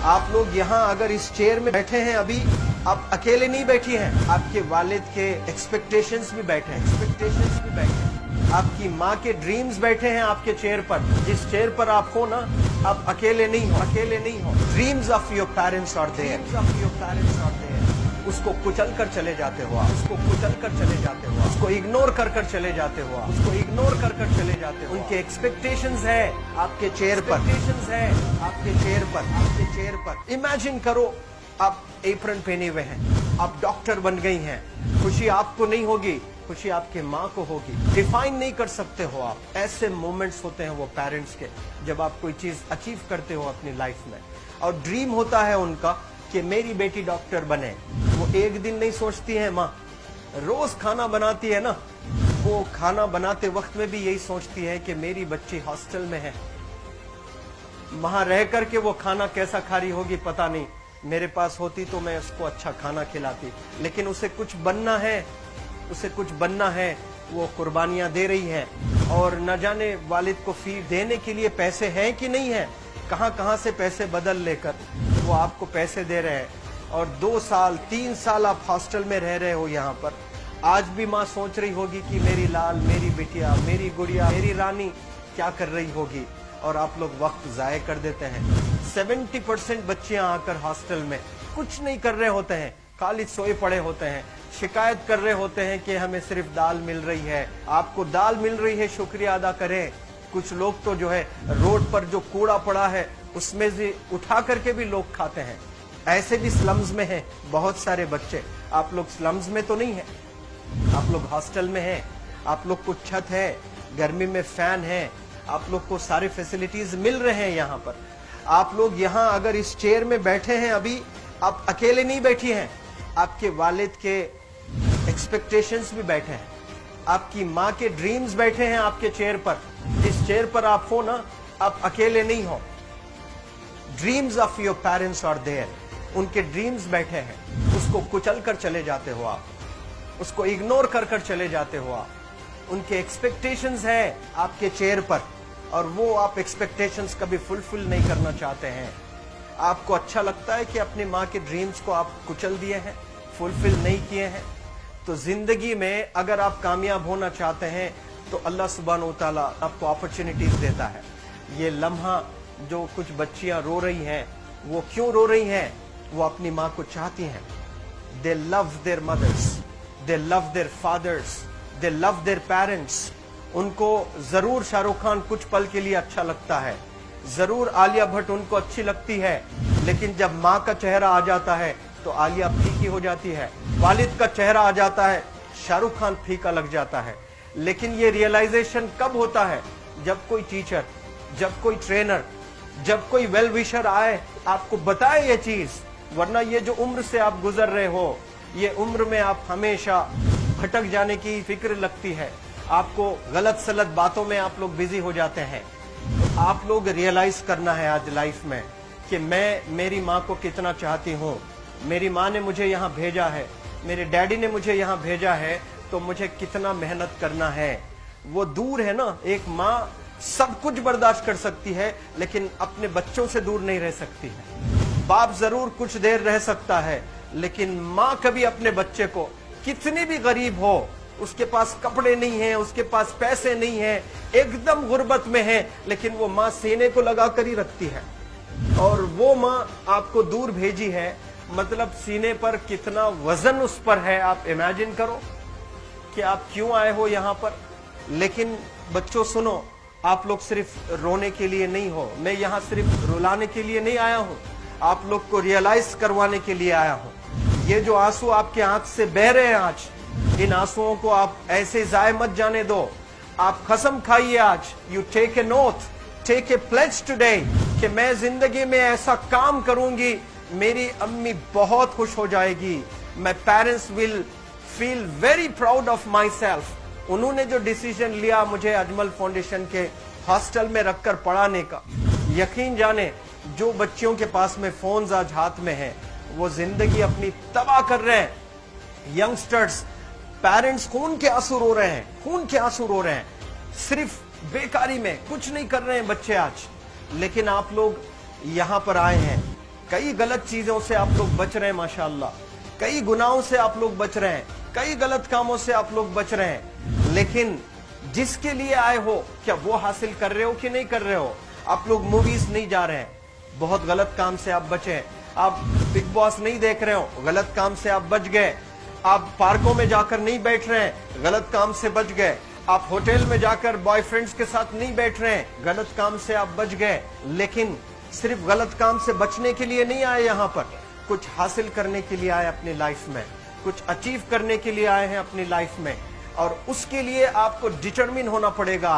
आप लोग यहाँ अगर इस चेयर में बैठे हैं अभी, आप अकेले नहीं बैठी हैं, आपके वालिद के एक्सपेक्टेशंस भी बैठे हैं, आपकी माँ के ड्रीम्स बैठे हैं आपके चेयर पर। जिस चेयर पर आप हो ना, आप अकेले नहीं हो। Dreams of your parents are there, उसको कुचल कर चले जाते हो, उसको इग्नोर कर चले जाते हो, उनके एक्सपेक्टेशंस है आपके चेयर पर। इमेजिन करो आप एप्रन पहने हुए हैं, आप डॉक्टर बन गई हैं, खुशी आपको नहीं होगी, खुशी आपके माँ को होगी। डिफाइन नहीं कर सकते हो आप। ऐसे मोमेंट्स होते हैं वो पेरेंट्स के, जब आप कोई चीज अचीव करते हो अपनी लाइफ में, और ड्रीम होता है उनका कि मेरी बेटी डॉक्टर बने। वो एक दिन नहीं सोचती है माँ, रोज खाना बनाती है ना, वो खाना बनाते वक्त में भी यही सोचती है कि मेरी बच्ची हॉस्टल में है, वहां रह करके वो खाना कैसा खा रही होगी पता नहीं, मेरे पास होती तो मैं उसको अच्छा खाना खिलाती। लेकिन उसे कुछ बनना है, वो कुर्बानियां दे रही है, और न जाने वालिद को फी देने के लिए पैसे हैं कि नहीं है, कहां से पैसे बदल लेकर वो आपको पैसे दे रहे हैं। और 2 साल 3 साल आप हॉस्टल में रह रहे हो यहाँ पर। आज भी माँ सोच रही होगी कि मेरी लाल, मेरी बिटिया, मेरी गुड़िया, मेरी रानी क्या कर रही होगी, और आप लोग वक्त जाये कर देते हैं। 70% बच्चियां आकर हॉस्टल में कुछ नहीं कर रहे होते हैं, खाली सोए पड़े होते हैं, शिकायत कर रहे होते हैं कि हमें सिर्फ दाल मिल रही है। आपको दाल मिल रही है, शुक्रिया अदा करें। कुछ लोग तो जो है रोड पर जो कूड़ा पड़ा है उसमें से उठा करके भी लोग खाते हैं। ऐसे भी स्लम्स में हैं बहुत सारे बच्चे। आप लोग स्लम्स में तो नहीं है, आप लोग हॉस्टल में हैं, आप लोग को छत है, गर्मी में फैन है, आप लोग को सारे फैसिलिटीज मिल रहे हैं यहाँ पर। आप लोग यहाँ अगर इस चेयर में बैठे हैं अभी, आप अकेले नहीं बैठी हैं, आपके वालिद के एक्सपेक्टेशंस भी बैठे हैं, आपकी माँ के ड्रीम्स बैठे हैं आपके चेयर पर। जिस चेयर पर आप हो ना, आप अकेले नहीं हो। Dreams of your parents are there, उनके ड्रीम्स बैठे हैं, उसको कुचल कर चले जाते हो आप, उसको इग्नोर कर चले जाते हो आप। उनके एक्सपेक्टेशंस है आपके चेयर पर, और वो आप एक्सपेक्टेशंस कभी फुलफिल नहीं करना चाहते हैं। आपको अच्छा लगता है कि अपनी माँ के ड्रीम्स को आप कुचल दिए हैं, फुलफिल नहीं किए हैं। तो जिंदगी में अगर आप कामयाब होना चाहते हैं तो अल्लाह सुब्हान व तआला आपको अपॉर्चुनिटीज देता है। ये लम्हा जो कुछ बच्चियां रो रही हैं, वो क्यों रो रही हैं? वो अपनी माँ को चाहती हैं। They love their mothers, they love their fathers, they love their parents. उनको जरूर शाहरुख खान कुछ पल के लिए अच्छा लगता है, जरूर आलिया भट्ट उनको अच्छी लगती है, लेकिन जब माँ का चेहरा आ जाता है तो आलिया फीकी हो जाती है। वालिद का चेहरा आ जाता है, शाहरुख खान फीका लग जाता है। लेकिन ये रियलाइजेशन कब होता है? जब कोई टीचर, जब कोई ट्रेनर, जब कोई वेल विशर आए, आपको बताए ये चीज। वरना ये जो उम्र से आप गुजर रहे हो, ये उम्र में आप हमेशा भटक जाने की फिक्र लगती है, आपको गलत सलत बातों में आप लोग बिजी हो जाते हैं। तो आप लोग रियलाइज करना है आज लाइफ में कि मैं मेरी माँ को कितना चाहती हूँ। मेरी माँ ने मुझे यहाँ भेजा है, मेरे डैडी ने मुझे यहाँ भेजा है, तो मुझे कितना मेहनत करना है। वो दूर है ना, एक माँ सब कुछ बर्दाश्त कर सकती है, लेकिन अपने बच्चों से दूर नहीं रह सकती है। बाप जरूर कुछ देर रह सकता है, लेकिन माँ कभी अपने बच्चे को, कितनी भी गरीब हो, उसके पास कपड़े नहीं है, उसके पास पैसे नहीं है, एकदम गुर्बत में है, लेकिन वो माँ सीने को लगा कर ही रखती है। और वो माँ आपको दूर भेजी है, मतलब सीने पर कितना वजन उस पर है। आप इमेजिन करो कि आप क्यों आए हो यहाँ पर। लेकिन बच्चों सुनो, आप लोग सिर्फ रोने के लिए नहीं हो, मैं यहाँ सिर्फ रुलाने के लिए नहीं आया हूँ, आप लोग को रियलाइज करवाने के लिए आया हूँ। ये जो आंसू आपके आंख से बह रहे हैं आज, इन आंसुओं को आप ऐसे जाए मत जाने दो। आप कसम खाइए आज, you take a note, take a pledge today, कि मैं जिंदगी में ऐसा काम करूंगी, मेरी अम्मी बहुत खुश हो जाएगी। My parents will feel very proud of my self. उन्होंने जो डिसीजन लिया मुझे अजमल फाउंडेशन के हॉस्टल में रखकर पढ़ाने का, यकीन जाने जो बच्चियों के पास में फोन्स आज हाथ में हैं, वो जिंदगी अपनी तबाह कर रहे हैं। यंगस्टर्स, पेरेंट्स खून के आंसू रो रहे हैं, खून के आंसू रो रहे हैं, सिर्फ बेकारी में कुछ नहीं कर रहे हैं बच्चे आज। लेकिन आप लोग यहाँ पर आए हैं, कई गलत चीजों से आप लोग बच रहे हैं माशाअल्लाह, कई गुनाहों से आप लोग बच रहे हैं, कई गलत कामों से आप लोग बच रहे हैं, लेकिन जिसके लिए आए हो क्या वो हासिल कर रहे हो कि नहीं कर रहे हो? आप लोग मूवीज नहीं जा रहे हैं, बहुत गलत काम से आप बचे हैं। आप बिग बॉस नहीं देख रहे हो, गलत काम से आप बच गए। आप पार्कों में जाकर नहीं बैठ रहे हैं, गलत काम से बच गए। आप होटल में जाकर बॉयफ्रेंड्स के साथ नहीं बैठ रहे हैं, गलत काम से आप बच गए। लेकिन सिर्फ गलत काम से बचने के लिए नहीं आए यहाँ पर, कुछ हासिल करने के लिए आए अपनी लाइफ में, कुछ अचीव करने के लिए आए हैं अपनी लाइफ में। और उसके लिए आपको डिटरमिन होना पड़ेगा।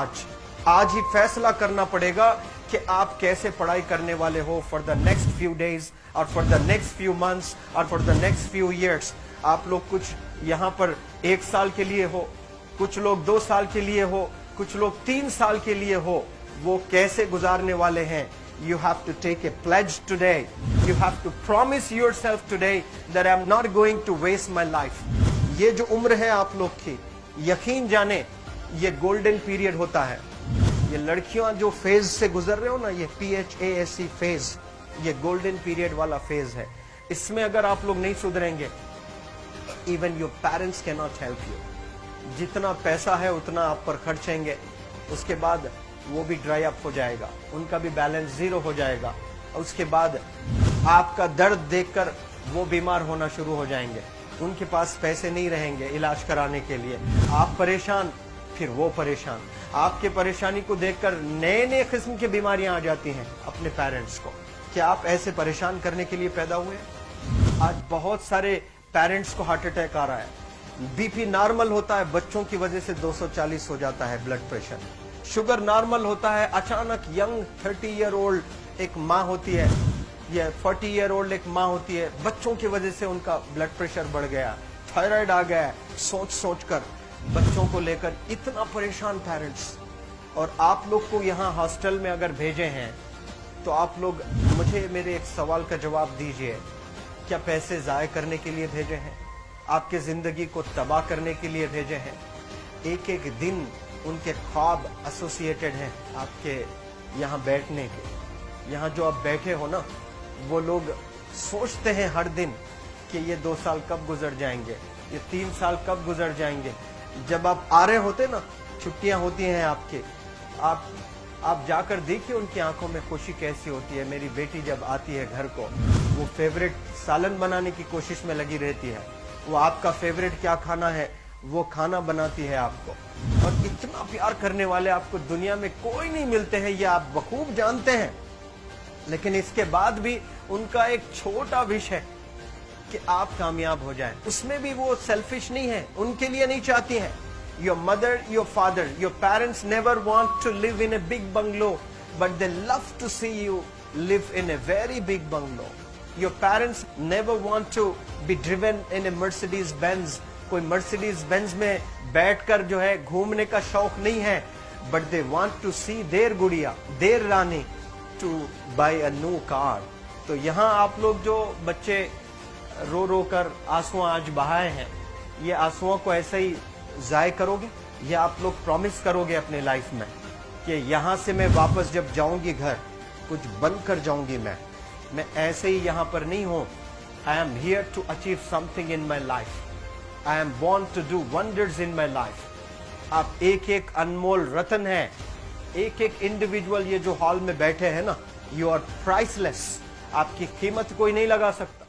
आज ही फैसला करना पड़ेगा कि आप कैसे पढ़ाई करने वाले हो for the next few days और for the next few months और for the next few years. आप लोग कुछ यहाँ पर 1 साल के लिए हो, कुछ लोग 2 साल के लिए हो, कुछ लोग 3 साल के लिए हो, वो कैसे गुजारने वाले हैं? You have to take a pledge today. You have to promise yourself today that I'm not going to waste my life. ये जो उम्र है आप लोग की, यकीन जाने ये गोल्डन पीरियड होता है। ये लड़कियां जो फेज से गुजर रहे हो ना, ये PHASE फेज, ये गोल्डन पीरियड वाला फेज है। इसमें अगर आप लोग नहीं सुधरेंगे, even your parents can not help you. जितना पैसा है उतना आप पर खर्चेंगे, उसके बाद वो भी ड्राई अप हो जाएगा, उनका भी बैलेंस जीरो हो जाएगा। उसके बाद आपका दर्द देखकर वो बीमार होना शुरू हो जाएंगे, उनके पास पैसे नहीं रहेंगे इलाज कराने के लिए। आप परेशान, फिर वो परेशान। आपके परेशानी को देखकर नए नए किस्म की बीमारियां आ जाती हैं अपने पेरेंट्स को। क्या आप ऐसे परेशान करने के लिए पैदा हुए? आज बहुत सारे पेरेंट्स को हार्ट अटैक आ रहा है, बीपी नॉर्मल होता है, बच्चों की वजह से 240 हो जाता है ब्लड प्रेशर। शुगर नॉर्मल होता है, अचानक यंग 30 ईयर ओल्ड एक माँ होती है या 40 ईयर ओल्ड एक माँ होती है, बच्चों की वजह से उनका ब्लड प्रेशर बढ़ गया, थायराइड आ गया। सोच कर बच्चों को लेकर इतना परेशान पेरेंट्स। और आप लोग को यहाँ हॉस्टल में अगर भेजे हैं तो आप लोग मुझे मेरे एक सवाल का जवाब दीजिए, क्या पैसे ज़ाय करने के लिए भेजे हैं? आपके जिंदगी को तबाह करने के लिए भेजे हैं? एक एक दिन उनके ख्वाब एसोसिएटेड हैं आपके यहाँ बैठने के। यहाँ जो आप बैठे हो ना, वो लोग सोचते हैं हर दिन कि ये 2 साल कब गुजर जाएंगे, ये 3 साल कब गुजर जाएंगे। जब आप आ रहे होते ना, छुट्टियां होती हैं आपके, आप जाकर देखिए उनकी आंखों में खुशी कैसी होती है। मेरी बेटी जब आती है घर को, वो फेवरेट सालन बनाने की कोशिश में लगी रहती है, वो आपका फेवरेट क्या खाना है वो खाना बनाती है आपको। और इतना प्यार करने वाले आपको दुनिया में कोई नहीं मिलते हैं, ये आप बखूब जानते हैं। लेकिन इसके बाद भी उनका एक छोटा विश है कि आप कामयाब हो जाएं। उसमें भी वो सेल्फिश नहीं है, उनके लिए नहीं चाहती हैं। Your mother, your father, your parents never want to live in a big bungalow, but they love to see you live in a very big bungalow. Your parents never want to be driven in a Mercedes Benz. कोई Mercedes Benz में बैठकर जो है घूमने का शौक नहीं है, but they want to see their गुड़िया, their Rani to buy a new car. तो यहाँ आप लोग जो बच्चे रो रो कर आंसू आज बहाए हैं, ये आंसुओं को ऐसे ही जाय करोगे या आप लोग प्रॉमिस करोगे अपने लाइफ में कि यहाँ से मैं वापस जब जाऊंगी घर, कुछ बनकर जाऊंगी। मैं ऐसे ही यहाँ पर नहीं हूँ। I am here to achieve something in my life. I am born to do wonders in my life. आप एक एक अनमोल रतन है, एक एक इंडिविजुअल ये जो हॉल में बैठे हैं ना, यू आर प्राइसलेस। आपकी कीमत कोई नहीं लगा सकता।